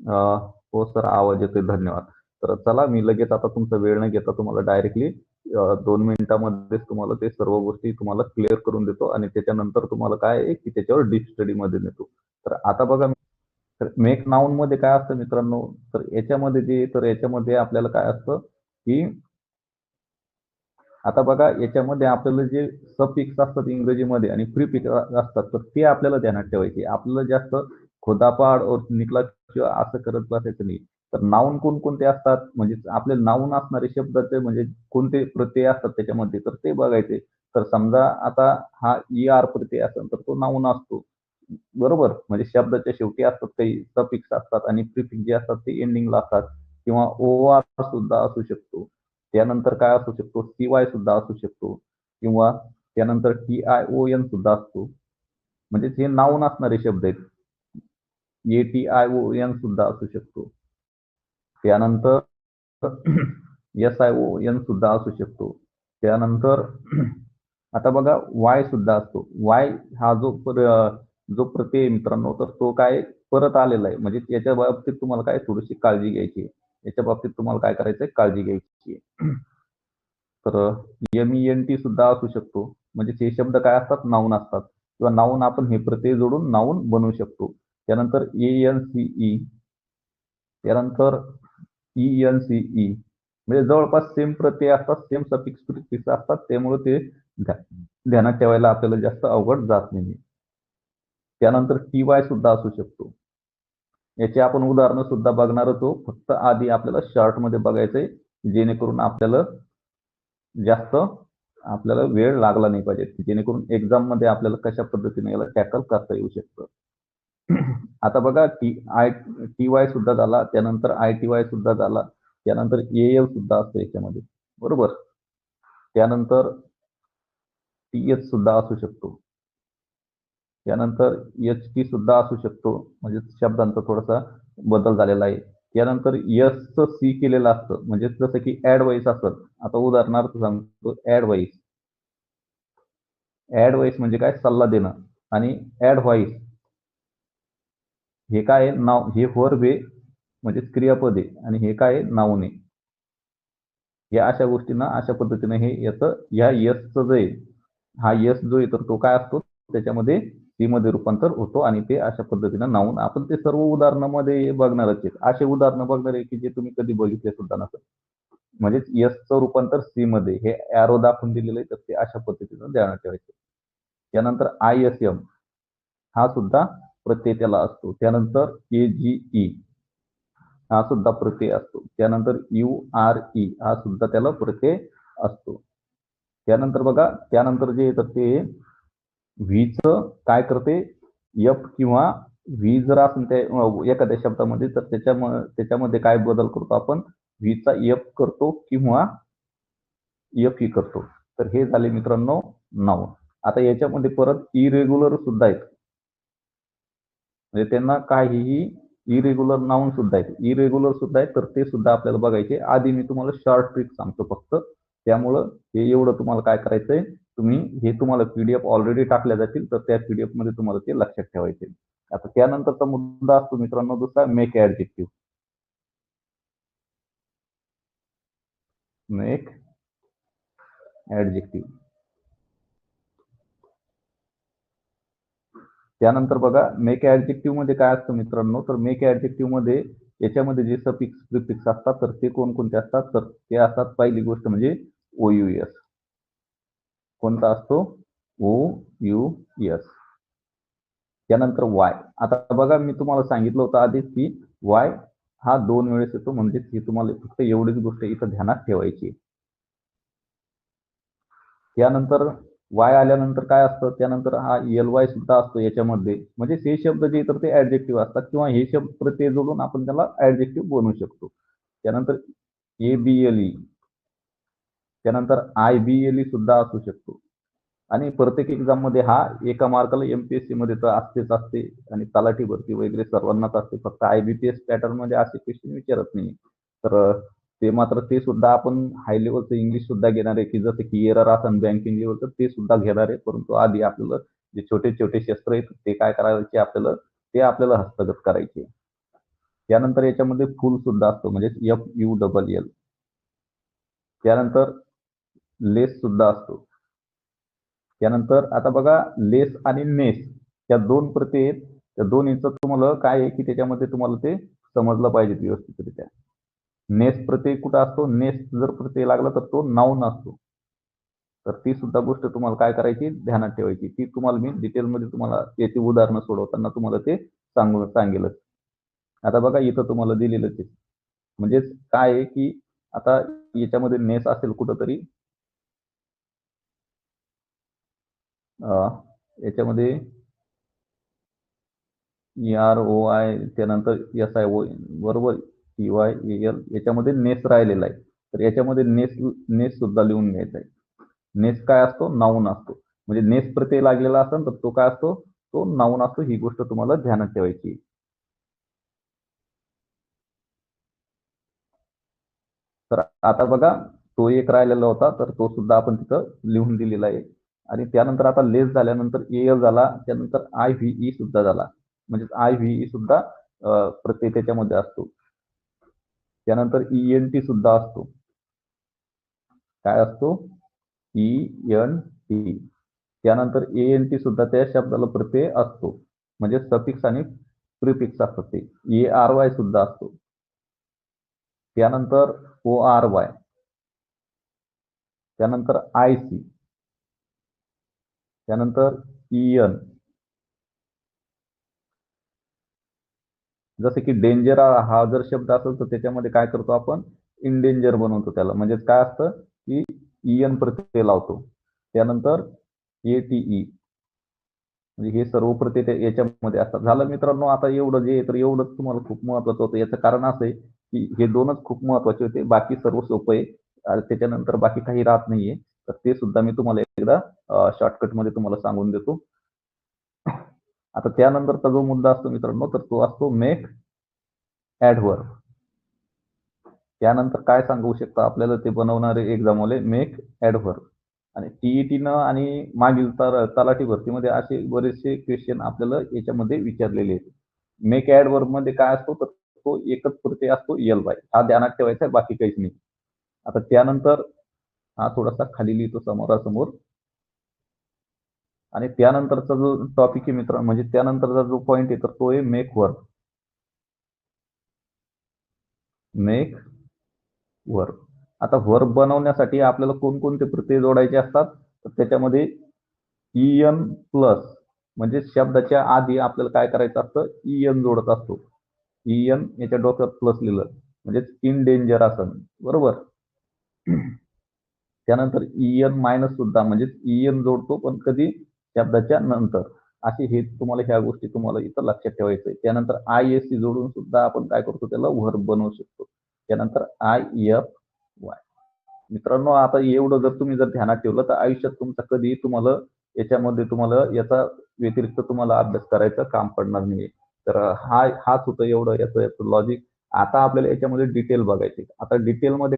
हो सर, आवाज येतोय. धन्यवाद. तर चला, मी लगेच आता तुमचा वेळ न घेता तुम्हाला डायरेक्टली 2 मिनिटामध्येच तुम्हाला ते सर्व गोष्टी तुम्हाला क्लिअर करून देतो आणि त्याच्यानंतर तुम्हाला काय आहे, की त्याच्यावर डीप स्टडीमध्ये नेतो. तर आता बघा, तर मेक नाउनमध्ये काय असतं मित्रांनो, तर याच्यामध्ये आपल्याला काय असतं, की आता बघा याच्यामध्ये आपल्याला जे सफिक्स असतात इंग्रजीमध्ये आणि प्रिफिक्स असतात, तर ते आपल्याला ध्यानात ठेवायचे. आपल्याला जास्त खोदापाड और निकला किंवा असं करत बसायचं नाही. तर नाऊन कोणकोणते असतात, म्हणजे आपले नाऊन असणारे शब्दाचे म्हणजे कोणते प्रत्यय असतात त्याच्यामध्ये, तर ते बघायचे. तर समजा आता हा ER प्रत्यय असेल तर तो नाऊन असतो. बरोबर? म्हणजे शब्दाच्या शेवटी असतात काही सफिक्स असतात आणि प्रिफिक्स जे असतात ते एंडिंगला असतात किंवा OR सुद्धा असू शकतो. त्यानंतर काय असू शकतो, CY सुद्धा असू शकतो किंवा त्यानंतर TION सुद्धा असतो. म्हणजे हे नाऊन असणारे शब्द आहेत. ATION सुद्धा असू शकतो. त्यानंतर SION सुद्धा असू शकतो. त्यानंतर आता बघा वाय सुद्धा असतो. वाय हा जो प्रत्यय आहे मित्रांनो, तर तो काय परत आलेला आहे. म्हणजे याच्या बाबतीत तुम्हाला काय थोडीशी काळजी घ्यायची आहे. याच्या बाबतीत तुम्हाला काय करायचंय, काळजी घ्यायची आहे. तर MENT सुद्धा असू शकतो. म्हणजे हे शब्द काय असतात, नाऊन असतात किंवा नाऊन आपण हे प्रत्यय जोडून नाऊन बनवू शकतो. त्यानंतर ANCE, त्यानंतर ENCE, म्हणजे जवळपास सेम प्रत्यय असतात, सेम सफिक्स प्रिफिक्स असतात. त्यामुळे ते ध्यानात ठेवायला आपल्याला जास्त अवघड जात नाही. त्यानंतर TY सुद्धा असू शकतो. याची आपण उदाहरणं सुद्धा बघणार होतो. फक्त आधी आपल्याला शॉर्टमध्ये बघायचंय, जेणेकरून जास्त आपल्याला वेळ लागला नाही पाहिजे, जेणेकरून एक्झाममध्ये आपल्याला कशा पद्धतीने याला टॅकल करता येऊ शकतं. आता बघा TY सुद्धा झाला, त्यानंतर ITY सुद्धा झाला, त्यानंतर AL सुद्धा असतं याच्यामध्ये. बरोबर? त्यानंतर TH सुद्धा असू शकतो. त्यानंतर HP सुद्धा असू शकतो. म्हणजे शब्दांचा थोडासा बदल झालेला आहे. त्यानंतर Sचं C केलेलं असतं. म्हणजे जसं की ॲडवाईस असतं. आता उदाहरणार्थ सांगतो, ॲडवाईस. ॲडवाईस म्हणजे काय, सल्ला देणं. आणि ॲडव्हाइस हे काय आहे, नाव, हे वर्ब आहे, म्हणजे क्रियापद आहे आणि हे काय आहे, नाऊन आहे. या अशा गोष्टींना अशा पद्धतीने हे येतं. ह्या यसचं जे हा यस जो आहे तर तो काय असतो, त्याच्यामध्ये सी मध्ये रूपांतर होतो आणि ते अशा पद्धतीनं नाऊन. आपण ते सर्व उदाहरणामध्ये बघणारच आहेत. असे उदाहरणं बघणार आहे की जे तुम्ही कधी बघितले सुद्धा नसेल. म्हणजे यसचं रूपांतर सी मध्ये, हे ॲरो दाखवून दिलेलं आहे, तर ते अशा पद्धतीनं ध्यानात ठेवायचं. त्यानंतर ISM हा सुद्धा प्रत्यय त्याला असतो. त्यानंतर AGE हा सुद्धा प्रत्यय असतो. त्यानंतर URE हा सुद्धा त्याला प्रत्यय असतो. त्यानंतर बघा, त्यानंतर जे येतं ते व्हीचं काय करते, एफ किंवा व्ही जर असेल त्या एखाद्या शब्दामध्ये, तर त्याच्यामध्ये काय बदल करतो आपण, व्हीचा एफ करतो किंवा एफ ही करतो. तर हे झाले मित्रांनो नाऊन. आता याच्यामध्ये परत इरेग्युलर सुद्धा आहेत. म्हणजे त्यांना काहीही इरेग्युलर नाऊन सुद्धा आहेत, इरेग्युलर सुद्धा आहेत, तर ते सुद्धा आपल्याला बघायचे. आधी मी तुम्हाला शॉर्ट ट्रिक सांगतो फक्त. त्यामुळं हे एवढं तुम्हाला काय करायचंय, हे तुम्हाला PDF ऑलरेडी टाकल्या जातील, तर त्या PDF मध्ये तुम्हाला ते लक्षात ठेवायचे. आता त्यानंतरचा मुद्दा असतो मित्रांनो दुसरा, मेक ऍडजेक्टिव्ह. Make adjective. त्यानंतर बघा, मेक ऍडजेक्टिव्ह मध्ये काय असतं मित्रांनो, तर मेक ऍडजेक्टिव्ह मध्ये याच्यामध्ये जे सफिक्स प्रिफिक्स असतात, तर ते कोणकोणते असतात, तर ते असतात, पहिली गोष्ट म्हणजे OUS. कोणता असतो, OUS. त्यानंतर वाय. आता बघा, मी तुम्हाला सांगितलं होतं आधीच की वाय हा 2 वेळेस येतो, म्हणजे ही तुम्हाला फक्त एवढीच गोष्ट इथं ध्यानात ठेवायची. त्यानंतर वाय आल्यानंतर काय असतं, त्यानंतर हा LY सुद्धा असतो याच्यामध्ये. म्हणजे हे शब्द जे तर ते ऍडजेक्टिव्ह असतात किंवा हे शब्द प्रत्यय जोडून आपण त्याला ऍडजेक्टिव्ह बनवू शकतो. त्यानंतर ABLE, त्यानंतर IBLE सुद्धा असू शकतो. आणि प्रत्येक एक्झाम मध्ये हा एका मार्काला MPSC मध्ये तर असते आणि तलाठी भरती वगैरे सर्वांनाच असते. फक्त IBPS पॅटर्न मध्ये असे क्वेश्चन विचारत नाही. तर ते मात्र ते सुद्धा आपण हाय लेवलचं इंग्लिश सुद्धा घेणार आहे, की जसं की एरर असेल बँकिंग लेवलचं ते सुद्धा घेणार आहे. परंतु आधी आपल्याला जे छोटे छोटे शस्त्र आहेत ते काय करायचे, ते आपल्याला हस्तगत करायचे. त्यानंतर याच्यामध्ये फुल सुद्धा असतो म्हणजे FULL. त्यानंतर लेस सुद्धा असतो. त्यानंतर आता बघा लेस आणि नेस या दोन प्रती आहेत. त्या दोन्हीचं तुम्हाला काय आहे की त्याच्यामध्ये तुम्हाला ते समजलं पाहिजे व्यवस्थितरित्या. नेस प्रत्यय कुठं असतो? नेस जर प्रत्यय लागला तर तो नाऊन असतो. तर ती सुद्धा गोष्ट तुम्हाला काय करायची, ध्यानात ठेवायची. ती तुम्हाला मी डिटेलमध्ये तुम्हाला याची उदाहरणं सोडवताना तुम्हाला ते सांगेलच. आता बघा इथं तुम्हाला दिलेलंच आहे. म्हणजेच काय आहे की आता याच्यामध्ये नेस असेल कुठंतरी, याच्यामध्ये EROI त्यानंतर SIO बरोबर TYAL याच्यामध्ये नेस राहिलेला आहे. तर याच्यामध्ये नेस सुद्धा लिहून घ्यायचा आहे. नेस काय असतो? नाऊन असतो. म्हणजे नेस प्रत्यय लागलेला असेल तर तो काय असतो? तो नाऊन असतो. ही गोष्ट तुम्हाला ध्यानात ठेवायची. तर आता बघा तो एक राहिलेला होता तर तो सुद्धा आपण तिथं लिहून दिलेला आहे. आणि त्यानंतर आता लेस झाल्यानंतर AL झाला, त्यानंतर IVE सुद्धा झाला. म्हणजे IVE सुद्धा प्रत्यय त्याच्यामध्ये असतो. त्यानंतर ENT सुद्धा असतो. काय असतो? ENT. त्यानंतर ANT सुद्धा त्या शब्दाला प्रत्यय असतो. म्हणजे सफिक्स आणि प्रिफिक्स असतात ते. ARY सुद्धा असतो. त्यानंतर ORY. त्यानंतर IC. त्यानंतर EN. जसं की डेंजर हा जर शब्द असेल तर त्याच्यामध्ये काय करतो आपण? इंडेंजर बनवतो त्याला. म्हणजे काय असतं की EN प्रत्यय लावतो. त्यानंतर ATE. म्हणजे हे सर्व प्रत्यय याच्यामध्ये असतात. झालं मित्रांनो, आता एवढं जे तर एवढंच तुम्हाला खूप महत्वाचं होतं. याचं कारण असं आहे की हे दोनच खूप महत्वाचे होते. बाकी सर्व सोपं आहे. त्याच्यानंतर बाकी काही राहत नाहीये. तर ते सुद्धा मी तुम्हाला एकदा शॉर्टकटमध्ये तुम्हाला सांगून देतो. आता त्यानंतरचा जो मुद्दा असतो मित्रांनो, तर तो असतो मेक ॲडव्हर्ब. त्यानंतर काय सांगू शकता आपल्याला ते बनवणारे एक्झामवाले? Make adverb. आणि TET आणि मागील तलाठी भरतीमध्ये असे बरेचसे क्वेश्चन आपल्याला याच्यामध्ये विचारलेले आहेत. मेक ॲडव्हर्ब मध्ये काय असतो? तर तो एकच प्रत्यय असतो ELY. हा ध्यानात ठेवायचा आहे, बाकी काहीच नाही. आता त्यानंतर हा थोडासा खाली लिहितो समोरासमोर. आणि त्यानंतरचा जो टॉपिक आहे मित्र, म्हणजे त्यानंतरचा जो पॉइंट आहे तर तो आहे मेक वर्ब. Make verb. आता वर्ब बनवण्यासाठी आपल्याला कोणकोणते प्रत्यय जोडायचे असतात? तर त्याच्यामध्ये EN प्लस म्हणजे शब्दाच्या आधी आपल्याला काय करायचं असतं? EN जोडत असतो. EN याच्या डोक्यात प्लस लिहिलं म्हणजे इन डेंजर असं, बरोबर. त्यानंतर EN मायनस सुद्धा म्हणजे EN जोडतो, पण कधी? शब्दाच्या नंतर. असे हे तुम्हाला ह्या गोष्टी तुम्हाला इथं लक्षात ठेवायचं आहे. त्यानंतर ISC जोडून सुद्धा आपण काय करतो? त्याला वर्ब बनवू शकतो. त्यानंतर IFY. मित्रांनो, आता एवढं जर तुम्ही ध्यानात ठेवलं तर आयुष्यात तुमचा कधी तुम्हाला याचा व्यतिरिक्त तुम्हाला अभ्यास करायचं काम पडणार नाही. तर हाच होतं एवढं याचं लॉजिक. आता आपल्याला याच्यामध्ये डिटेल बघायचे. आता डिटेलमध्ये